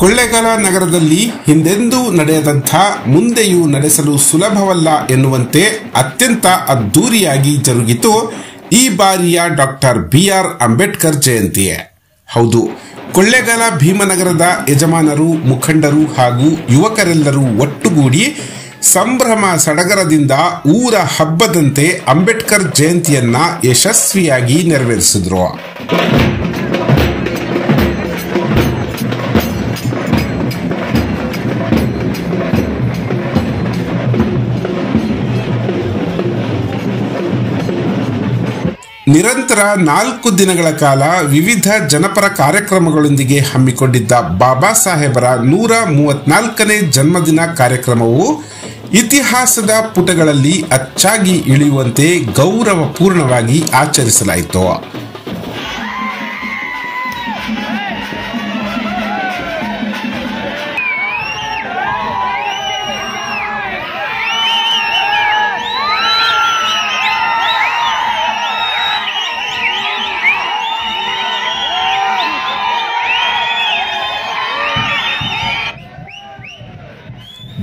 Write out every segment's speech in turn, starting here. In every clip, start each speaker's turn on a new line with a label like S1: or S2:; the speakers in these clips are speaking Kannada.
S1: ಕೊಳ್ಳೇಗಾಲ ನಗರದಲ್ಲಿ ಹಿಂದೆಂದೂ ನಡೆಯದಂಥ ಮುಂದೆಯೂ ನಡೆಸಲು ಸುಲಭವಲ್ಲ ಎನ್ನುವಂತೆ ಅತ್ಯಂತ ಅದ್ದೂರಿಯಾಗಿ ಜರುಗಿತು ಈ ಬಾರಿಯ ಡಾಕ್ಟರ್ BR ಅಂಬೇಡ್ಕರ್ ಜಯಂತಿಯೇ. ಹೌದು, ಕೊಳ್ಳೇಗಾಲ ಭೀಮನಗರದ ಯಜಮಾನರು, ಮುಖಂಡರು ಹಾಗೂ ಯುವಕರೆಲ್ಲರೂ ಒಟ್ಟುಗೂಡಿ ಸಂಭ್ರಮ ಸಡಗರದಿಂದ ಊರ ಹಬ್ಬದಂತೆ ಅಂಬೇಡ್ಕರ್ ಜಯಂತಿಯನ್ನ ಯಶಸ್ವಿಯಾಗಿ ನೆರವೇರಿಸಿದ್ರು. ನಿರಂತರ 4 ದಿನಗಳ ಕಾಲ ವಿವಿಧ ಜನಪರ ಕಾರ್ಯಕ್ರಮಗಳೊಂದಿಗೆ ಹಮ್ಮಿಕೊಂಡಿದ್ದ ಬಾಬಾ ಸಾಹೇಬರ 134ನೇ ಜನ್ಮದಿನ ಕಾರ್ಯಕ್ರಮವು ಇತಿಹಾಸದ ಪುಟಗಳಲ್ಲಿ ಅಚ್ಚಾಗಿ ಇಳಿಯುವಂತೆ ಗೌರವಪೂರ್ಣವಾಗಿ ಆಚರಿಸಲಾಯಿತು.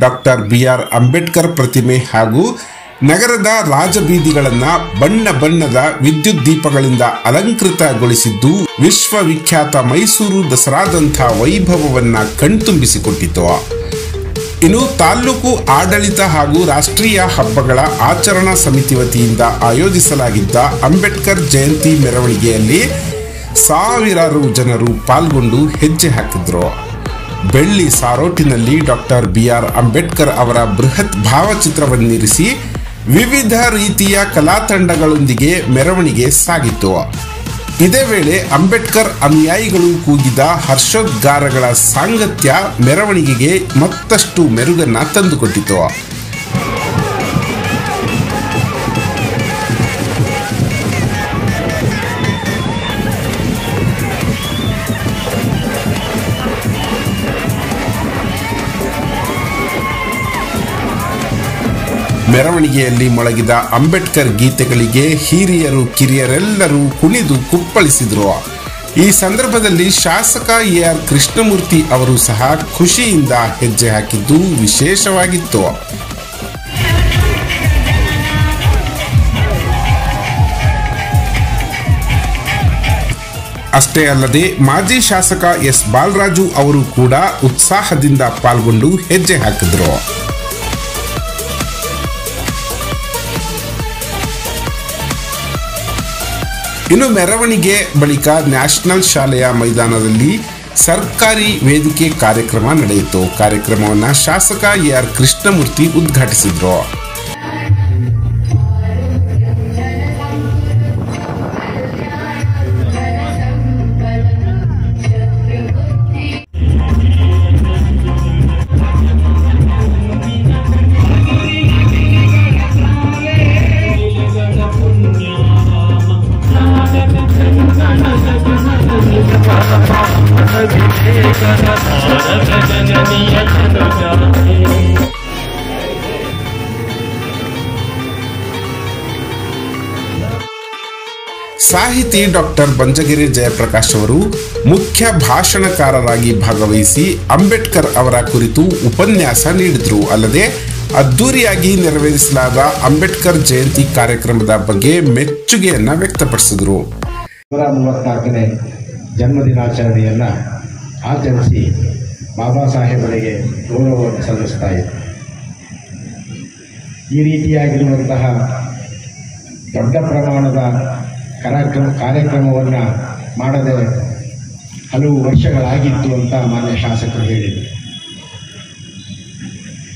S1: ಡಾಕ್ಟರ್ BR ಅಂಬೇಡ್ಕರ್ ಪ್ರತಿಮೆ ಹಾಗೂ ನಗರದ ರಾಜಬೀದಿಗಳನ್ನು ಬಣ್ಣ ಬಣ್ಣದ ವಿದ್ಯುತ್ ದೀಪಗಳಿಂದ ಅಲಂಕೃತಗೊಳಿಸಿದ್ದು ವಿಶ್ವವಿಖ್ಯಾತ ಮೈಸೂರು ದಸರಾದಂಥ ವೈಭವವನ್ನ ಕಣ್ತುಂಬಿಸಿಕೊಟ್ಟಿತು. ಇನ್ನು ತಾಲೂಕು ಆಡಳಿತ ಹಾಗೂ ರಾಷ್ಟ್ರೀಯ ಹಬ್ಬಗಳ ಆಚರಣಾ ಸಮಿತಿ ವತಿಯಿಂದ ಆಯೋಜಿಸಲಾಗಿದ್ದ ಅಂಬೇಡ್ಕರ್ ಜಯಂತಿ ಮೆರವಣಿಗೆಯಲ್ಲಿ ಸಾವಿರಾರು ಜನರು ಪಾಲ್ಗೊಂಡು ಹೆಜ್ಜೆ ಹಾಕಿದ್ರು. ಬೆಳ್ಳಿ ಸಾರೋಟಿನಲ್ಲಿ ಡಾಕ್ಟರ್ BR ಅಂಬೇಡ್ಕರ್ ಅವರ ಬೃಹತ್ ಭಾವಚಿತ್ರವನ್ನಿರಿಸಿ ವಿವಿಧ ರೀತಿಯ ಕಲಾತಂಡಗಳೊಂದಿಗೆ ಮೆರವಣಿಗೆ ಸಾಗಿತು. ಇದೇ ವೇಳೆ ಅಂಬೇಡ್ಕರ್ ಅನುಯಾಯಿಗಳು ಕೂಗಿದ ಹರ್ಷೋದ್ಗಾರಗಳ ಸಾಂಗತ್ಯ ಮೆರವಣಿಗೆಗೆ ಮತ್ತಷ್ಟು ಮೆರುಗನ್ನ ತಂದುಕೊಟ್ಟಿತು. ಮೆರವಣಿಗೆಯಲ್ಲಿ ಮೊಳಗಿದ ಅಂಬೇಡ್ಕರ್ ಗೀತೆಗಳಿಗೆ ಹಿರಿಯರು ಕಿರಿಯರೆಲ್ಲರೂ ಕುಣಿದು ಕುಪ್ಪಳಿಸಿದ್ರು. ಈ ಸಂದರ್ಭದಲ್ಲಿ ಶಾಸಕ AR ಕೃಷ್ಣಮೂರ್ತಿ ಅವರು ಸಹ ಖುಷಿಯಿಂದ ಹೆಜ್ಜೆ ಹಾಕಿದ್ದು ವಿಶೇಷವಾಗಿತ್ತು. ಅಷ್ಟೇ ಅಲ್ಲದೆ ಮಾಜಿ ಶಾಸಕ S ಬಾಲರಾಜು ಅವರು ಕೂಡ ಉತ್ಸಾಹದಿಂದ ಪಾಲ್ಗೊಂಡು ಹೆಜ್ಜೆ ಹಾಕಿದ್ರು. ಇನ್ನು ಮೆರವಣಿಗೆ ಬಳಿಕ ನ್ಯಾಷನಲ್ ಶಾಲೆಯ ಮೈದಾನದಲ್ಲಿ ಸರ್ಕಾರಿ ವೇದಿಕೆ ಕಾರ್ಯಕ್ರಮ ನಡೆಯಿತು. ಕಾರ್ಯಕ್ರಮವನ್ನು ಶಾಸಕ AR ಕೃಷ್ಣಮೂರ್ತಿ ಉದ್ಘಾಟಿಸಿದ್ರು. ಸಾಹಿತಿ ಡಾಕ್ಟರ್ ಬಂಜಗೆರೆ ಜಯಪ್ರಕಾಶ್ ಅವರು ಮುಖ್ಯ ಭಾಷಣಕಾರರಾಗಿ ಭಾಗವಹಿಸಿ ಅಂಬೇಡ್ಕರ್ ಅವರ ಕುರಿತು ಉಪನ್ಯಾಸ ನೀಡಿದರು. ಅಲ್ಲದೆ ಅದ್ದೂರಿಯಾಗಿ ನೆರವೇರಿಸಲಾದ ಅಂಬೇಡ್ಕರ್ ಜಯಂತಿ ಕಾರ್ಯಕ್ರಮದ ಬಗ್ಗೆ ಮೆಚ್ಚುಗೆಯನ್ನ ವ್ಯಕ್ತಪಡಿಸಿದರು.
S2: 134ನೇ ಜನ್ಮದಿನಾಚರಣೆಯನ್ನ ಆಚರಿಸಿ ಬಾಬಾ ಸಾಹೇಬರಿಗೆ ಗೌರವವನ್ನು ಸಲ್ಲಿಸ್ತಾ ಇದೆ. ಈ ರೀತಿಯಾಗಿರುವಂತಹ ದೊಡ್ಡ ಪ್ರಮಾಣದ ಕಾರ್ಯಕ್ರಮವನ್ನು ಮಾಡದೆ ಹಲವು ವರ್ಷಗಳಾಗಿತ್ತು ಅಂತ ಮಾನ್ಯ ಶಾಸಕರು ಹೇಳಿದರು.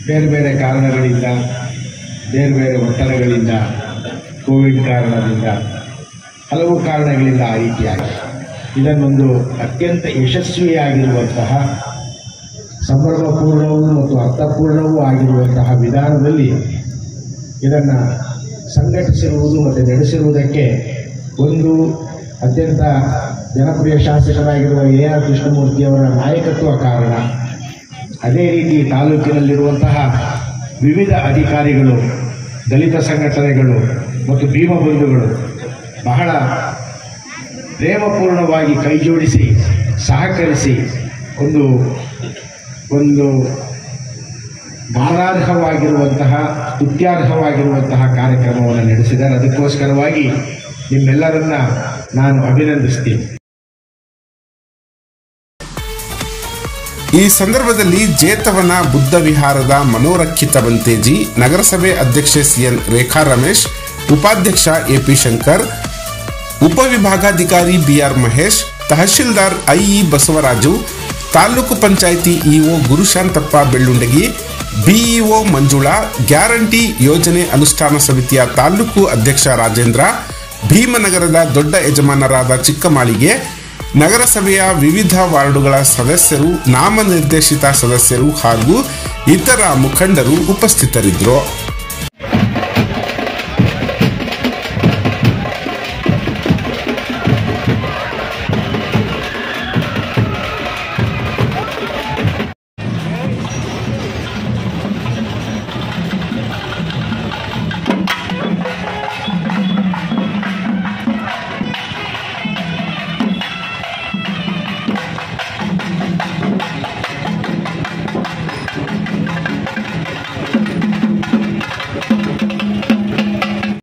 S2: ಬೇರೆ ಬೇರೆ ಕಾರಣಗಳಿಂದ, ಬೇರೆ ಬೇರೆ ಒತ್ತಡಗಳಿಂದ, ಕೋವಿಡ್ ಕಾರಣದಿಂದ, ಹಲವು ಕಾರಣಗಳಿಂದ ಆ ರೀತಿಯಾಗಿ ಇದನ್ನೊಂದು ಅತ್ಯಂತ ಯಶಸ್ವಿಯಾಗಿರುವಂತಹ ಸಂಭ್ರಮಪೂರ್ಣವೂ ಮತ್ತು ಅರ್ಥಪೂರ್ಣವೂ ಆಗಿರುವಂತಹ ವಿಧಾನದಲ್ಲಿ ಇದನ್ನು ಸಂಘಟಿಸಿರುವುದು ಮತ್ತು ನಡೆಸಿರುವುದಕ್ಕೆ ಒಂದು ಅತ್ಯಂತ ಜನಪ್ರಿಯ ಶಾಸಕರಾಗಿರುವ AR ಕೃಷ್ಣಮೂರ್ತಿಯವರ ನಾಯಕತ್ವ ಕಾರಣ. ಅದೇ ರೀತಿ ತಾಲೂಕಿನಲ್ಲಿರುವಂತಹ ವಿವಿಧ ಅಧಿಕಾರಿಗಳು, ದಲಿತ ಸಂಘಟನೆಗಳು ಮತ್ತು ಭೀಮಬಂಧುಗಳು ಬಹಳ ಪ್ರೇಮಪೂರ್ಣವಾಗಿ ಕೈಜೋಡಿಸಿ ಸಹಕರಿಸಿ ಒಂದು ಒಂದು ಗಾನಾರ್ಹವಾಗಿರುವಂತಹ ಸ್ತುತ್ಯಾರ್ಹವಾಗಿರುವಂತಹ ಕಾರ್ಯಕ್ರಮವನ್ನು ನಡೆಸಿದ್ದಾರೆ. ಅದಕ್ಕೋಸ್ಕರವಾಗಿ ನಿಮ್ಮೆಲ್ಲರನ್ನ ನಾನು ಅಭಿನಂದಿಸ್ತೀನಿ.
S1: ಈ ಸಂದರ್ಭದಲ್ಲಿ ಜೇತವನ ಬುದ್ಧ ವಿಹಾರದ ಮನೋರಕ್ಷಿತ ಬಂತೇಜಿ, ನಗರಸಭೆ ಅಧ್ಯಕ್ಷೆ ಸಿಎನ್ ರೇಖಾ ರಮೇಶ್, ಉಪಾಧ್ಯಕ್ಷ ಎಪಿ ಶಂಕರ್, ಉಪವಿಭಾಗಾಧಿಕಾರಿ ಬಿಆರ್ ಮಹೇಶ್, ತಹಶೀಲ್ದಾರ್ I E Basavaraju, taluk panchayat EO Gurushanthappa Bellundagi, BEO Manjula, guarantee ಯೋಜನೆ ಅನುಷ್ಠಾನ ಸಮಿತಿಯ ತಾಲೂಕು ಅಧ್ಯಕ್ಷ ರಾಜೇಂದ್ರ, ಭೀಮನಗರದ ದೊಡ್ಡ ಯಜಮಾನರಾದ ಚಿಕ್ಕಮಾಳಿಗೆ, ನಗರಸಭೆಯ ವಿವಿಧ ವಾರ್ಡುಗಳ ಸದಸ್ಯರು, ನಾಮನಿರ್ದೇಶಿತ ಸದಸ್ಯರು ಹಾಗೂ ಇತರ ಮುಖಂಡರು ಉಪಸ್ಥಿತರಿದ್ದರು.